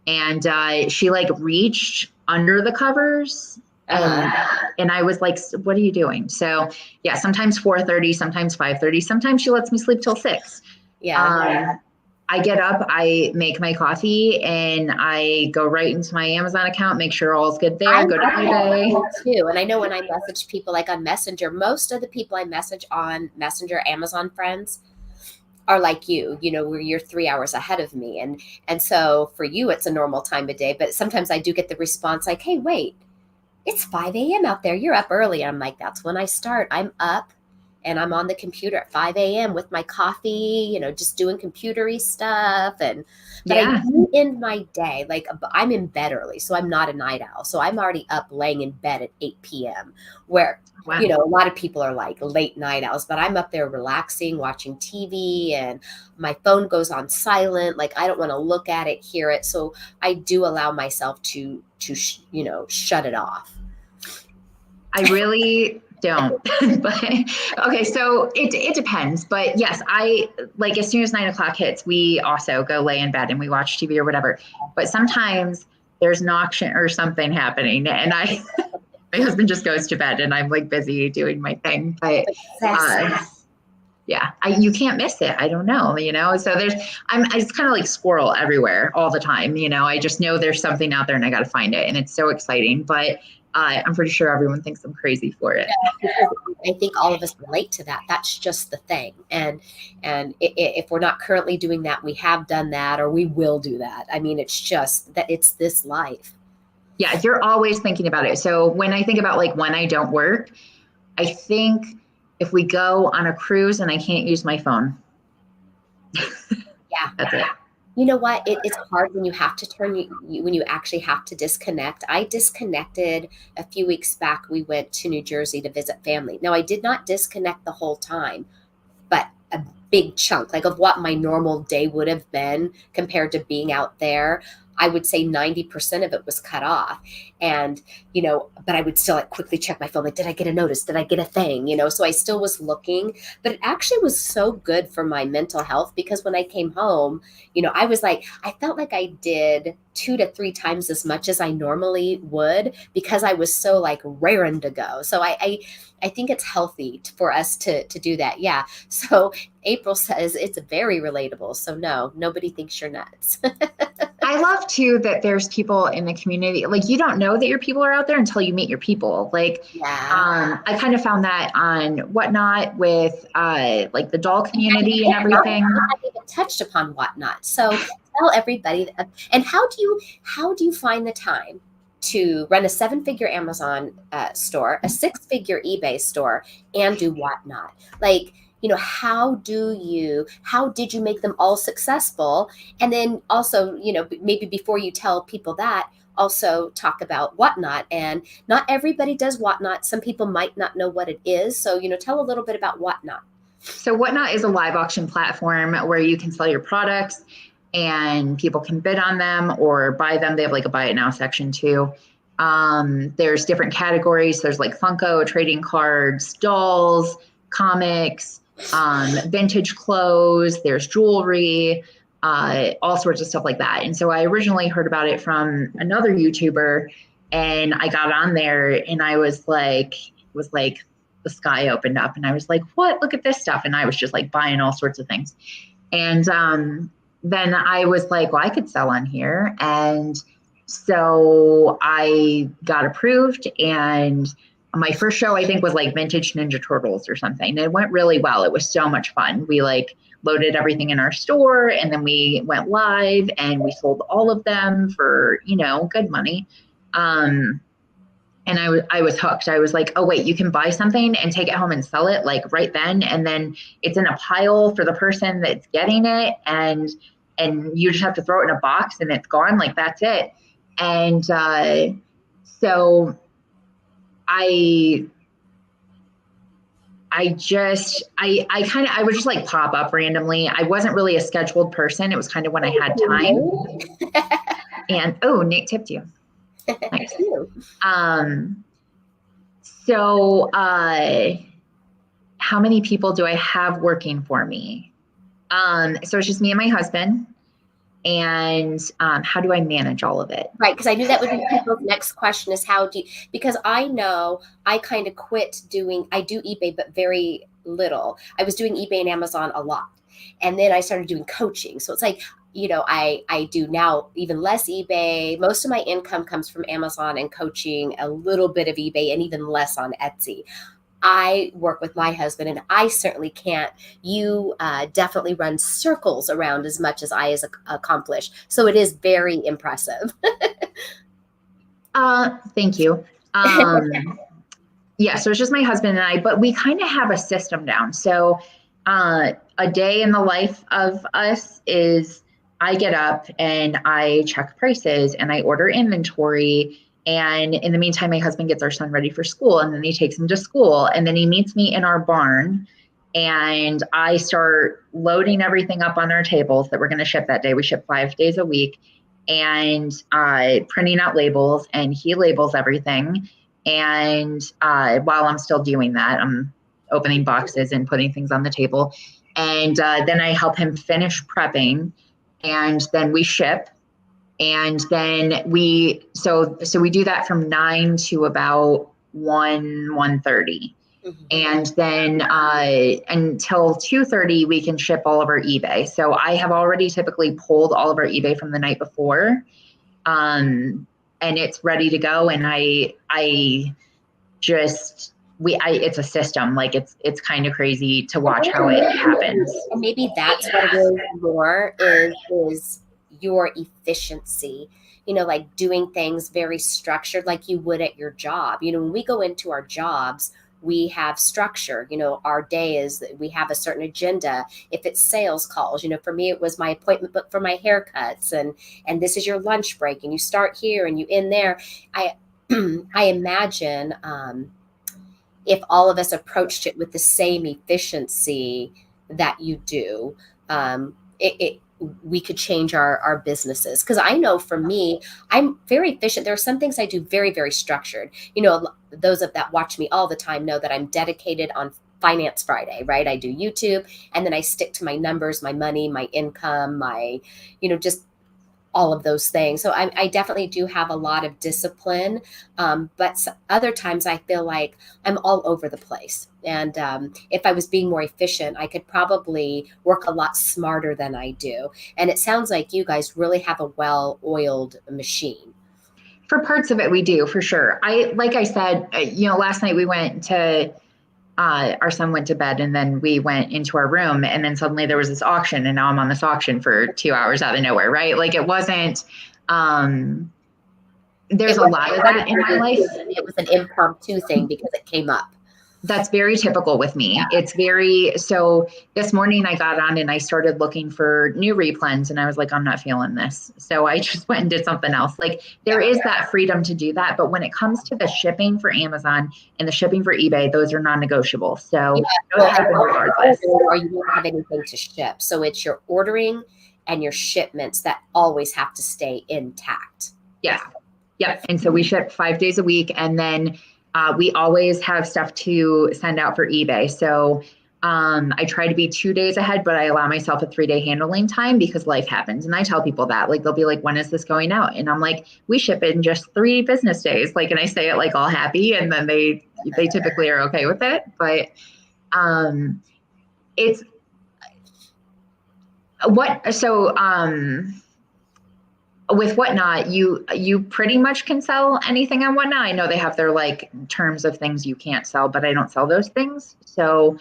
And she like reached under the covers and I was like, what are you doing? So yeah, sometimes 4:30, sometimes 5:30, sometimes she lets me sleep till 6.
Yeah.
I get up, I make my coffee, and I go right into my Amazon account, make sure all's good there, go to eBay.
Too. And I know when I message people like on Messenger, most of the people I message on Messenger, Amazon friends, are like you, where you're 3 hours ahead of me. And so for you, it's a normal time of day. But sometimes I do get the response like, hey, wait, it's 5 a.m. out there. You're up early. I'm like, that's when I start. I'm up and I'm on the computer at 5 a.m. with my coffee, just doing computery stuff. But I
Yeah.
do end my day, like I'm in bed early, so I'm not a night owl. So I'm already up laying in bed at 8 p.m. where,
Wow.
a lot of people are like late night owls, but I'm up there relaxing, watching TV, and my phone goes on silent. Like I don't want to look at it, hear it. So I do allow myself to shut it off.
I really don't. But okay, so it depends. But yes, I like as soon as 9 o'clock hits, we also go lay in bed and we watch TV or whatever. But sometimes there's an auction or something happening, and my husband just goes to bed and I'm like busy doing my thing. But yeah, you can't miss it. I don't know, So I just kind of like squirrel everywhere all the time. I just know there's something out there and I got to find it, and it's so exciting. But I'm pretty sure everyone thinks I'm crazy for it.
I think all of us relate to that. That's just the thing. And if we're not currently doing that, we have done that, or we will do that. I mean, it's just that it's this life.
Yeah, you're always thinking about it. So when I think about like when I don't work, I think if we go on a cruise and I can't use my phone.
Yeah.
That's it.
You know what? It's hard when you have to when you actually have to disconnect. I disconnected a few weeks back. We went to New Jersey to visit family. Now, I did not disconnect the whole time, but a big chunk, like of what my normal day would have been compared to being out there, I would say 90% of it was cut off. And, but I would still like quickly check my phone. Like, did I get a notice? Did I get a thing? So I still was looking, but it actually was so good for my mental health, because when I came home, I was like, I felt like I did 2 to 3 times as much as I normally would, because I was so like raring to go. So I think it's healthy for us to do that. Yeah. So April says it's very relatable. So no, nobody thinks you're nuts.
I love too that there's people in the community. Like you don't know that your people are out there until you meet your people. Like,
yeah.
I kind of found that on Whatnot with like the doll community and everything.
I haven't even touched upon Whatnot. So tell everybody. And how do you find the time to run a 7-figure Amazon store, a 6-figure eBay store, and do Whatnot? Like, how did you make them all successful? And then also, maybe before you tell people that, also talk about Whatnot. And not everybody does Whatnot. Some people might not know what it is. So, tell a little bit about Whatnot.
So Whatnot is a live auction platform where you can sell your products and people can bid on them or buy them. They have like a buy it now section too. There's different categories. There's like Funko, trading cards, dolls, comics, vintage clothes, there's jewelry, all sorts of stuff like that. And so I originally heard about it from another YouTuber, and I got on there and I was like, the sky opened up and I was like, what? Look at this stuff. And I was just like buying all sorts of things. And then I was like, well, I could sell on here. And so I got approved, and my first show, I think, was like Vintage Ninja Turtles or something. And it went really well. It was so much fun. We like loaded everything in our store, and then we went live and we sold all of them for, good money. And I was hooked. I was like, oh, wait, you can buy something and take it home and sell it like right then. And then it's in a pile for the person that's getting it. And you just have to throw it in a box and it's gone. Like, that's it. And so I would just like pop up randomly. I wasn't really a scheduled person. It was kind of when I had time. And Nate tipped you. Nice. So how many people do I have working for me? So it's just me and my husband. And how do I manage all of it?
Right, because I knew that would be people's next question is because I know I kind of quit I do eBay, but very little. I was doing eBay and Amazon a lot. And then I started doing coaching. So it's like, I do now even less eBay. Most of my income comes from Amazon and coaching, a little bit of eBay, and even less on Etsy. I work with my husband, and I certainly can't. You definitely run circles around as much as I accomplish. So it is very impressive.
Thank you. Yeah, so it's just my husband and I, but we kind of have a system down. So a day in the life of us is I get up and I check prices and I order inventory. And in the meantime, my husband gets our son ready for school, and then he takes him to school, and then he meets me in our barn, and I start loading everything up on our tables that we're going to ship that day. We ship 5 days a week, and printing out labels, and he labels everything. And while I'm still doing that, I'm opening boxes and putting things on the table. And then I help him finish prepping, and then we ship. And then so we do that from 9 to about 1:30.
Mm-hmm.
And then until 2:30, we can ship all of our eBay. So I have already typically pulled all of our eBay from the night before. And it's ready to go. And it's a system. Like it's kind of crazy to watch how it happens.
And maybe that's what it is more is your efficiency, like doing things very structured like you would at your job. When we go into our jobs, we have structure. Our day is, we have a certain agenda. If it's sales calls, for me, it was my appointment book for my haircuts, and this is your lunch break, and you start here and you end there. I imagine if all of us approached it with the same efficiency that you do, we could change our businesses. Because I know for me, I'm very efficient. There are some things I do very, very structured. Those that watch me all the time know that I'm dedicated on Finance Friday, right? I do YouTube, and then I stick to my numbers, my money, my income, my, just all of those things. So I definitely do have a lot of discipline, but other times I feel like I'm all over the place. And if I was being more efficient, I could probably work a lot smarter than I do. And it sounds like you guys really have a well-oiled machine.
For parts of it, we do, for sure. Like I said, last night we went to our son went to bed, and then we went into our room, and then suddenly there was this auction, and now I'm on this auction for 2 hours out of nowhere, right? Like it wasn't, there's a lot of that in my life.
It was an impromptu thing because it came up.
That's very typical with me.
Yeah.
So this morning I got on and I started looking for new replens, and I was like, I'm not feeling this. So I just went and did something else. Like there is that freedom to do that. But when it comes to the shipping for Amazon and the shipping for eBay, those are non-negotiable. So those happen regardless.
Or you won't have anything to ship. So it's your ordering and your shipments that always have to stay intact.
Yeah. Yep. And so we ship 5 days a week, and then we always have stuff to send out for eBay. So I try to be 2 days ahead, but I allow myself a 3-day handling time because life happens. And I tell people that, like, they'll be like, when is this going out? And I'm like, we ship it in just 3 business days. Like, and I say it like all happy, and then they typically are okay with it. But it's what, so with Whatnot, you pretty much can sell anything on Whatnot. I know they have their like terms of things you can't sell, but I don't sell those things. So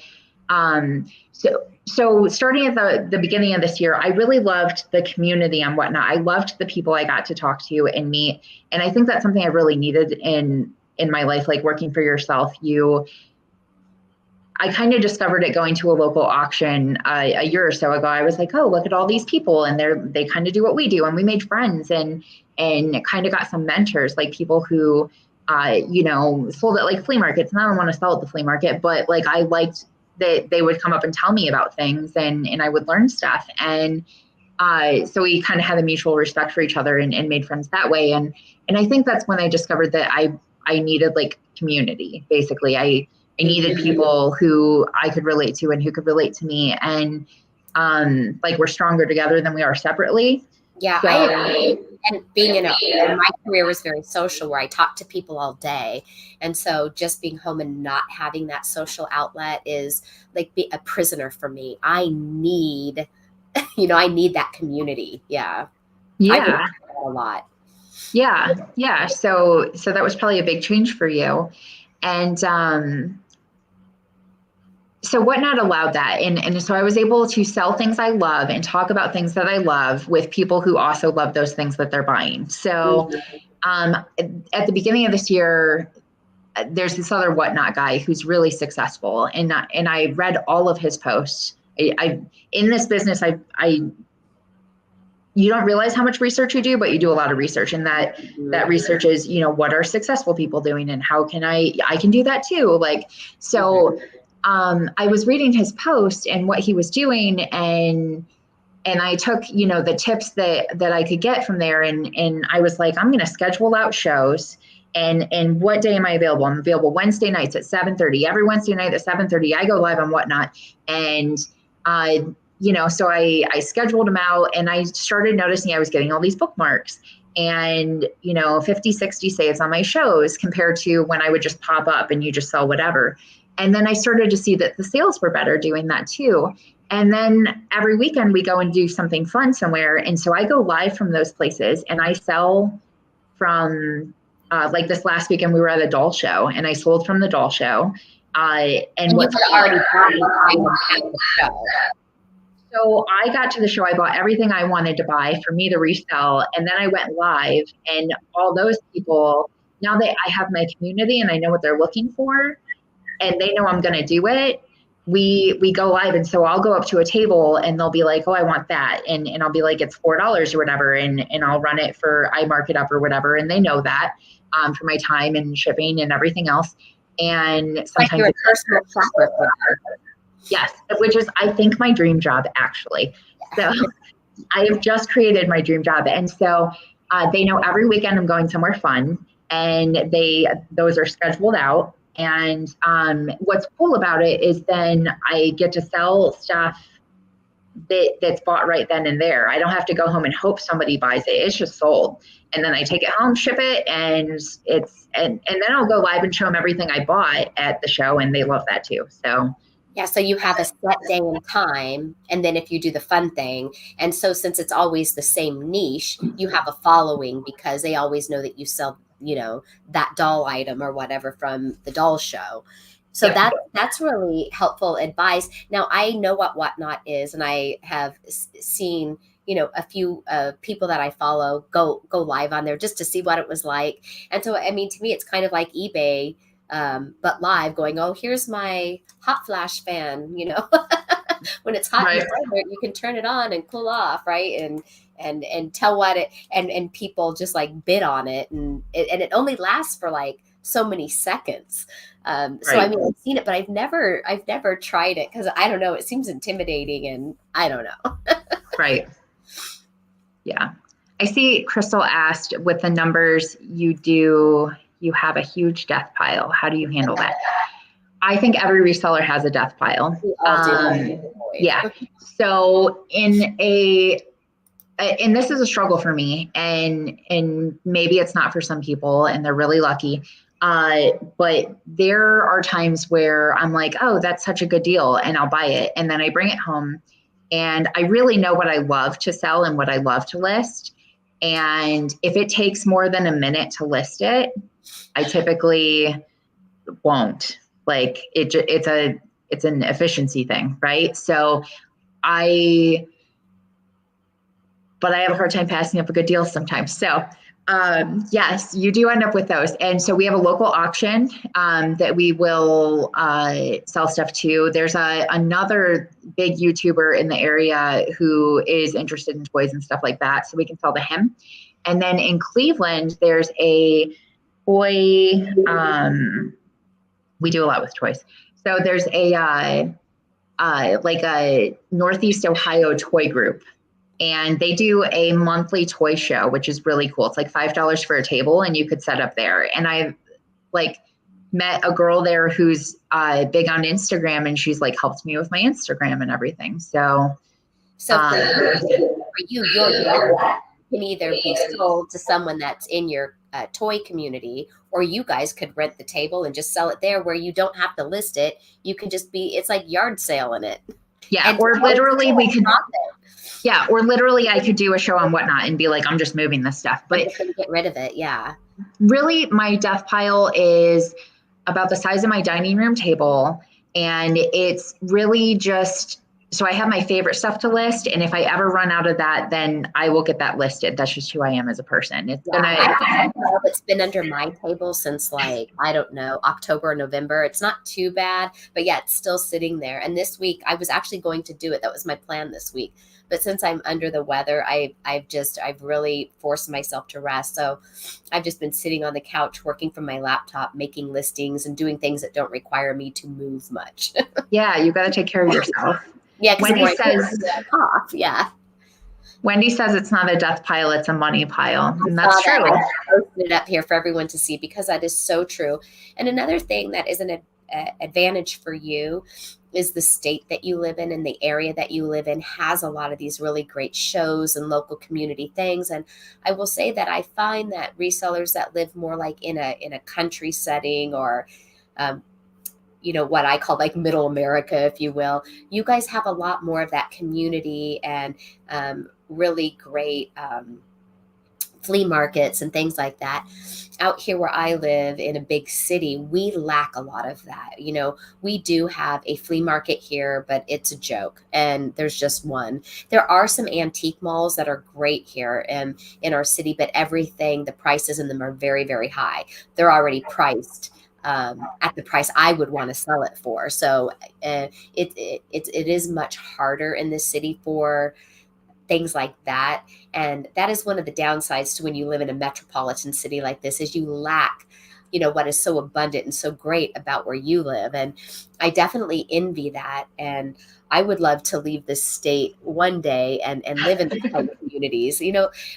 starting at the beginning of this year, I really loved the community on Whatnot. I loved the people I got to talk to and meet. And I think that's something I really needed in my life, like working for yourself. I kind of discovered it going to a local auction a year or so ago. I was like, oh, look at all these people, and they kind of do what we do, and we made friends and kind of got some mentors, like people who, sold at like flea markets. And I don't want to sell at the flea market, but like I liked that they would come up and tell me about things, and I would learn stuff. And so we kind of had a mutual respect for each other and made friends that way. And I think that's when I discovered that I needed like community. Basically, I needed people who I could relate to and who could relate to me. And like we're stronger together than we are separately.
Yeah,
so,
I agree. And being and my career was very social, where I talked to people all day. And so just being home and not having that social outlet is like a prisoner for me. I need, I need that community. Yeah.
Yeah.
A lot.
Yeah. Yeah. So that was probably a big change for you. And so Whatnot allowed that. And so I was able to sell things I love and talk about things that I love with people who also love those things that they're buying. So at the beginning of this year, there's this other whatnot guy who's really successful, and I read all of his posts. I in this business, you don't realize how much research you do, but you do a lot of research, and that research is, what are successful people doing, and how can I can do that too. Like, so I was reading his post and what he was doing, and I took, the tips that I could get from there. And I was like, I'm going to schedule out shows. And what day am I available? I'm available Wednesday nights at 7:30. Every Wednesday night at 7:30, I go live on Whatnot. And, so I scheduled them out, and I started noticing I was getting all these bookmarks and, 50, 60 saves on my shows compared to when I would just pop up and you just sell whatever. And then I started to see that the sales were better doing that too. And then every weekend we go and do something fun somewhere. And so I go live from those places, and I sell from, like this last weekend we were at a doll show, and I sold from the doll show. And
you
what's
had already bought the show.
So I got to the show, I bought everything I wanted to buy for me to resell. And then I went live, and all those people, now that I have my community and I know what they're looking for, and they know I'm going to do it, we go live. And so I'll go up to a table, and they'll be like, oh, I want that. And I'll be like, it's $4 or whatever. And I'll run it I mark it up or whatever. And they know that for my time and shipping and everything else. And sometimes
like you're a personal shopper.
Yes, which is, I think, my dream job, actually. So I have just created my dream job. And so they know every weekend I'm going somewhere fun, and those are scheduled out. And what's cool about it is then I get to sell stuff that's bought right then and there. I don't have to go home and hope somebody buys it. It's just sold. And then I take it home, ship it, and and then I'll go live and show them everything I bought at the show, and they love that too. So
yeah, so you have a set day and time, and then if you do the fun thing, and so since it's always the same niche, you have a following because they always know that you sell, that doll item or whatever from the doll show. So that's really helpful advice. Now I know what Whatnot is, and I have seen, a few people that I follow go live on there just to see what it was like. And so, I mean, to me, it's kind of like eBay, but live, going, oh, here's my hot flash fan, when it's hot in the desert, you can turn it on and cool off, right? And tell what it, and people just like bid on it, and it only lasts for like so many seconds. So I mean, I've seen it, but I've never tried it because I don't know, it seems intimidating, and I don't know.
Right. Yeah. I see Crystal asked, with the numbers you do, you have a huge death pile. How do you handle that? I think every reseller has a death pile.
We all do.
Yeah. So and this is a struggle for me, and maybe it's not for some people, and they're really lucky. But there are times where I'm like, oh, that's such a good deal, and I'll buy it. And then I bring it home, and I really know what I love to sell and what I love to list. And if it takes more than a minute to list it, I typically won't. Like it's an efficiency thing, right? So but I have a hard time passing up a good deal sometimes. So yes, you do end up with those. And so we have a local auction that we will sell stuff to. There's another big YouTuber in the area who is interested in toys and stuff like that, so we can sell to him. And then in Cleveland, there's a toy, we do a lot with toys. So there's like a Northeast Ohio toy group, and they do a monthly toy show, which is really cool. It's like $5 for a table, and you could set up there. And I've like met a girl there who's big on Instagram, and she's like helped me with my Instagram and everything. So
for you, your can either be sold to someone that's in your toy community, or you guys could rent the table and just sell it there where you don't have to list it. You can just it's like yard sale in it.
Yeah. And or literally we could, yeah. Or literally I could do a show on Whatnot and be like, I'm just moving this stuff, but
get rid of it. Yeah.
Really my death pile is about the size of my dining room table. And it's really just so I have my favorite stuff to list. And if I ever run out of that, then I will get that listed. That's just who I am as a person. It's
It's been under my table since like, I don't know, October or November. It's not too bad, but yeah, it's still sitting there. And this week I was actually going to do it. That was my plan this week. But since I'm under the weather, I've really forced myself to rest. So I've just been sitting on the couch working from my laptop, making listings and doing things that don't require me to move much.
Yeah, you got to take care of yourself.
Yeah, because
Wendy says,
off. Yeah.
Wendy says it's not a death pile, it's a money pile. And that's true.
I posted it up here for everyone to see because that is so true. And another thing that is an advantage for you is the state that you live in and the area that you live in has a lot of these really great shows and local community things. And I will say that I find that resellers that live more like in a country setting or what I call like middle America, if you will, you guys have a lot more of that community and really great flea markets and things like that. Out here where I live in a big city, we lack a lot of that. We do have a flea market here, but it's a joke. And there's just one. There are some antique malls that are great here in our city, but the prices in them are very, very high. They're already priced at the price I would want to sell it for. So it is much harder in this city for things like that. And that is one of the downsides to when you live in a metropolitan city like this is you lack, what is so abundant and so great about where you live. And I definitely envy that. And I would love to leave this state one day and live in these kind of communities.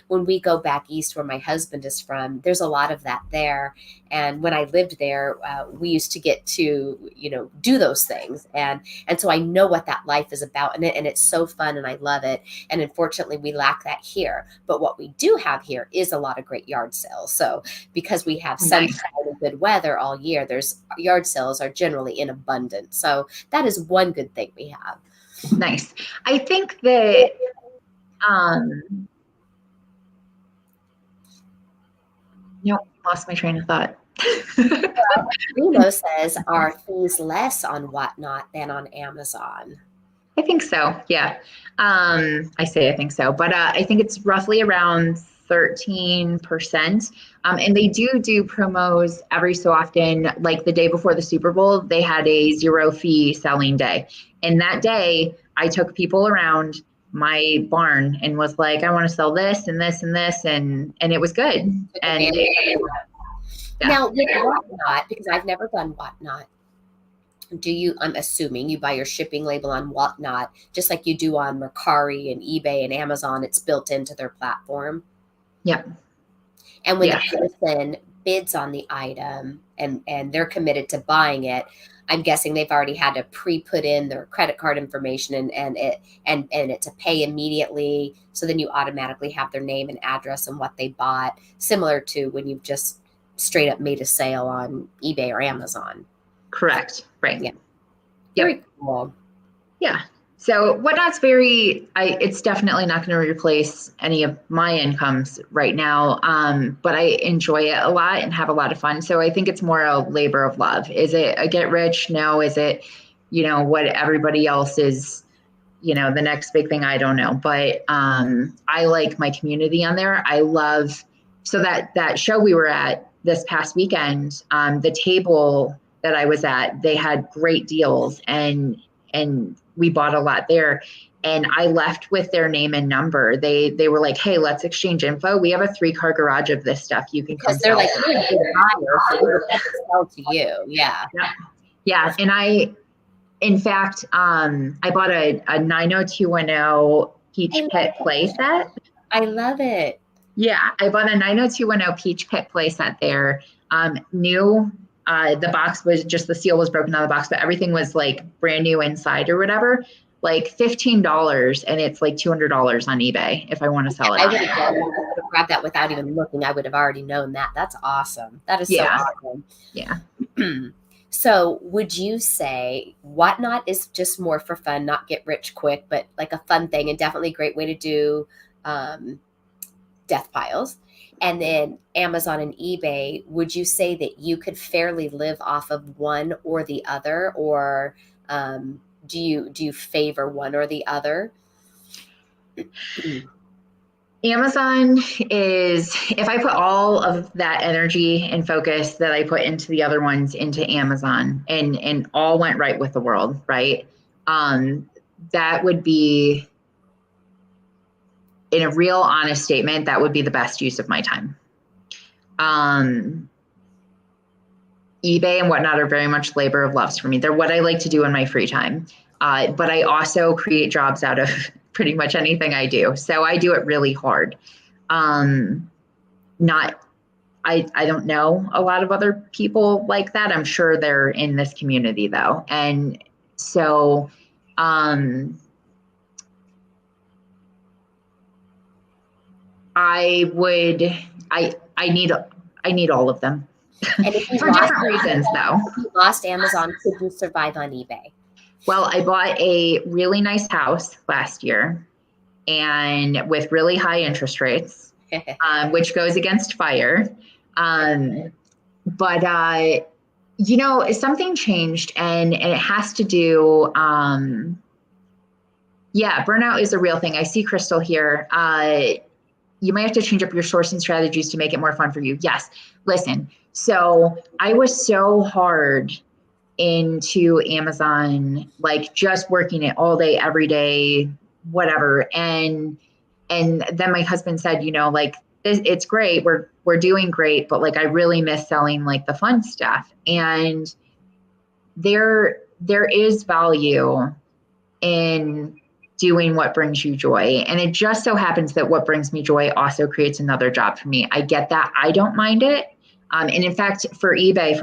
When we go back east where my husband is from, there's a lot of that there. And when I lived there, we used to get to, do those things. And so I know what that life is about. And it's so fun and I love it. And unfortunately, we lack that here. But what we do have here is a lot of great yard sales. So because we have sunshine and good weather all year, there's yard sales are generally in abundance. So that is one good thing we have.
Nice. I think that lost my train of thought.
Reno says, are fees less on Whatnot than on Amazon?
I think so. Yeah. I think so, but I think it's roughly around 13%. And they do promos every so often, like the day before the Super Bowl, they had a 0 fee selling day. And that day I took people around my barn and was like, I want to sell this and this and this. And it was good. And
now with Whatnot, because I've never done Whatnot, I'm assuming you buy your shipping label on Whatnot, just like you do on Mercari and eBay and Amazon, it's built into their platform.
Yeah.
And when the person bids on the item and they're committed to buying it, I'm guessing they've already had to pre-put in their credit card information and it to pay immediately. So then you automatically have their name and address and what they bought, similar to when you've just straight up made a sale on eBay or Amazon.
Correct. Right.
Yeah. Very cool.
Yeah. So Whatnot's it's definitely not going to replace any of my incomes right now. But I enjoy it a lot and have a lot of fun. So I think it's more a labor of love. Is it a get rich? No. Is it, what everybody else is, the next big thing? I don't know. But I like my community on there. I love, so that show we were at this past weekend, the table that I was at, they had great deals and we bought a lot there. And I left with their name and number. They were like, hey, let's exchange info. We have a 3-car garage of this stuff. You can come.
Because they're like, you're a good buyer, so we're going to sell to you. Yeah.
Yeah. And in fact, I bought a 90210 Peach Pit play set.
I love it.
Yeah. I bought a 90210 Peach Pit play set there. New. The box was just, the seal was broken out of the box, but everything was like brand new inside or whatever, like $15. And it's like $200 on eBay if I want to sell it.
I would have grabbed that without even looking. I would have already known that. That's awesome. That is so awesome.
Yeah.
So would you say Whatnot is just more for fun, not get rich quick, but like a fun thing and definitely a great way to do death piles? And then Amazon and eBay, would you say that you could fairly live off of one or the other, or do you favor one or the other?
Amazon is, if I put all of that energy and focus that I put into the other ones into Amazon and all went right with the world, right? That would be, in a real honest statement, that would be the best use of my time. eBay and whatnot are very much labor of loves for me. They're what I like to do in my free time. But I also create jobs out of pretty much anything I do. So I do it really hard. I don't know a lot of other people like that. I'm sure they're in this community though. And so, I need all of them.
And if you
for different reasons though.
If you lost Amazon, could you survive on eBay?
Well, I bought a really nice house last year and with really high interest rates, which goes against fire. But something changed and it has to do, burnout is a real thing. I see Crystal here. You might have to change up your sourcing strategies to make it more fun for you. Yes. Listen, so I was so hard into Amazon, like just working it all day, every day, whatever. And then my husband said, like, it's great. We're doing great, but like, I really miss selling like the fun stuff. And there is value in doing what brings you joy. And it just so happens that what brings me joy also creates another job for me. I get that. I don't mind it. And in fact, for eBay,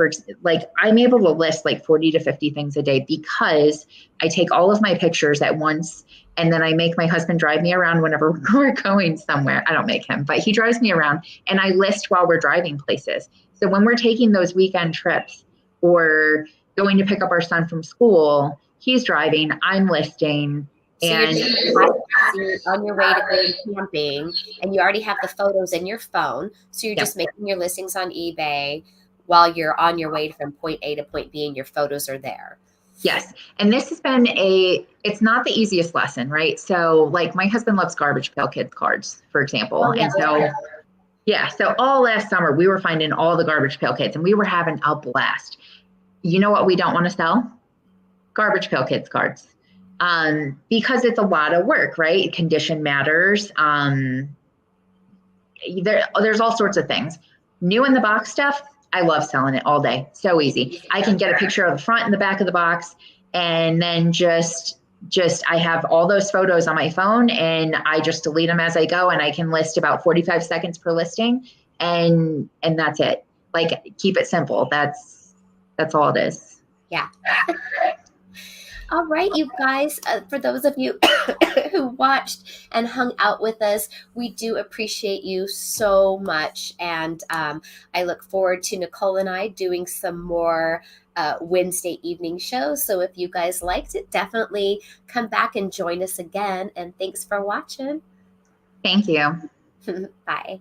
I'm able to list like 40 to 50 things a day because I take all of my pictures at once and then I make my husband drive me around whenever we're going somewhere. I don't make him, but he drives me around and I list while we're driving places. So when we're taking those weekend trips or going to pick up our son from school, he's driving, I'm listing.
So
and
you're on your way to going camping and you already have the photos in your phone. So you're just making your listings on eBay while you're on your way from point A to point B and your photos are there.
Yes. And this has been it's not the easiest lesson, right? So like my husband loves Garbage Pail Kids cards, for example.
Oh, yeah,
so all last summer we were finding all the Garbage Pail Kids and we were having a blast. You know what we don't want to sell? Garbage Pail Kids cards. Because it's a lot of work, right? Condition matters. There's all sorts of things. New in the box stuff, I love selling it all day. So easy. I can get a picture of the front and the back of the box and then just I have all those photos on my phone and I just delete them as I go and I can list about 45 seconds per listing and that's it. Like keep it simple. That's all it is.
Yeah. All right, you guys, for those of you who watched and hung out with us, we do appreciate you so much. And I look forward to Nicole and I doing some more Wednesday evening shows. So if you guys liked it, definitely come back and join us again. And thanks for watching.
Thank you.
Bye.